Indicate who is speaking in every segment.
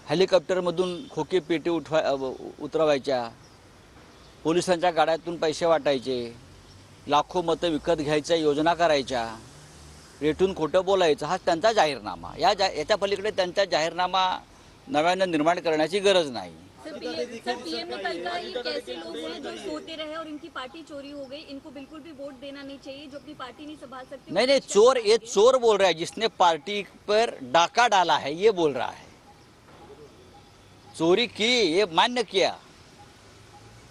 Speaker 1: हेलिकॉप्टरमधून खोके पेटी उतरवायच्या, पोलिसांच्या गाड्यातून पैसे वाटायचे, लाखो मतं विकत घ्यायच्या योजना करायच्या, रेटून खोटं बोलायचं, हा त्यांचा जाहीरनामा। याच्या पलीकडे त्यांचा जाहीरनामा नव्यानं निर्माण करण्याची गरज नाही।
Speaker 2: पीएम ने कल कहा ये कैसे लोग हैं जो सोते रहे और इनकी पार्टी चोरी हो गई, इनको बिल्कुल भी वोट देना नहीं चाहिए, जो अपनी पार्टी नहीं संभाल सकते।
Speaker 1: नहीं, चोर, ये चोर बोल रहा है जिसने पार्टी पर डाका डाला है, ये बोल रहा है। चोरी की, ये मान्य किया।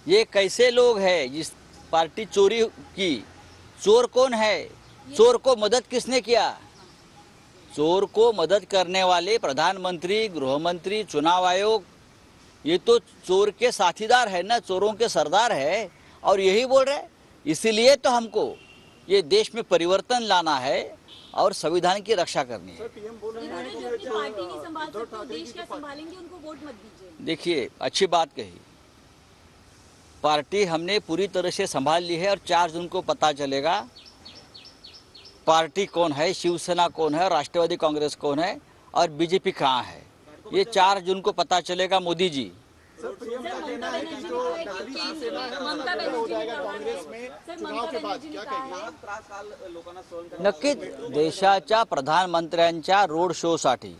Speaker 1: ये कैसे लोग हैं जिस पार्टी चोरी की? चोर कौन है? चोर को मदद किसने किया? चोर को मदद करने वाले प्रधानमंत्री, गृहमंत्री, चुनाव आयोग, ये तो चोर के साथीदार है ना, चोरों के सरदार है। और यही बोल रहे, इसीलिए तो हमको ये देश में परिवर्तन लाना है और संविधान की रक्षा करनी है।
Speaker 2: पार्टी नहीं संभाल सकते, देश क्या संभालेंगे, उनको वोट मत दीजिए।
Speaker 1: देखिए, अच्छी बात कही। पार्टी हमने पूरी तरह से संभाल ली है और 4 जून को पता चलेगा पार्टी कौन है, शिवसेना कौन है, राष्ट्रवादी कांग्रेस कौन है और बीजेपी कहाँ है। ये 4 जून को पता चलेगा। मोदी जी, नक्कीच देशाच्या प्रधानमंत्र्यांच्या रोड शोसाठी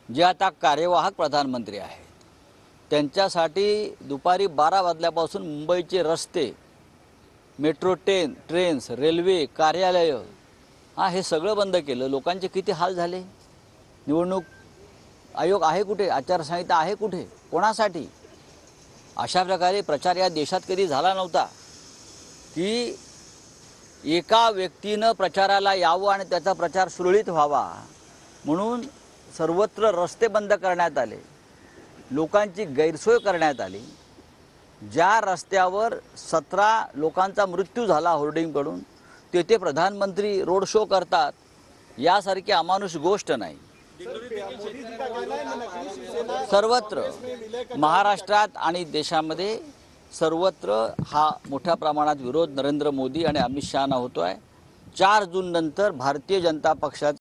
Speaker 1: जे आता कार्यवाहक प्रधानमंत्री आहेत त्यांच्यासाठी दुपारी 12 वाजल्यापासून मुंबईचे रस्ते, मेट्रो ट्रेन्स, रेल्वे, कार्यालय, हे सगळं बंद केलं। लोकांचे किती हाल झाले। निवडणूक आयोग आहे कुठे? आचारसंहिता आहे कुठे? कोणासाठी? अशा प्रकारे प्रचार या देशात कधी झाला नव्हता की एका व्यक्तीनं प्रचाराला यावं आणि त्याचा प्रचार सुरळीत व्हावा म्हणून सर्वत्र रस्ते बंद करण्यात आले, लोकांची गैरसोय करण्यात आली। ज्या रस्त्यावर 17 लोकांचा मृत्यू झाला होर्डिंग पडून, तेथे प्रधानमंत्री रोड शो करतात, यासारखी अमानुष गोष्ट नाही। सर्वत्र महाराष्ट्रात आणि देशामध्ये सर्वत्र हा मोठ्या प्रमाणात विरोध नरेंद्र मोदी आणि अमित शहाना होतोय। 4 जून नंतर भारतीय जनता पक्षाचा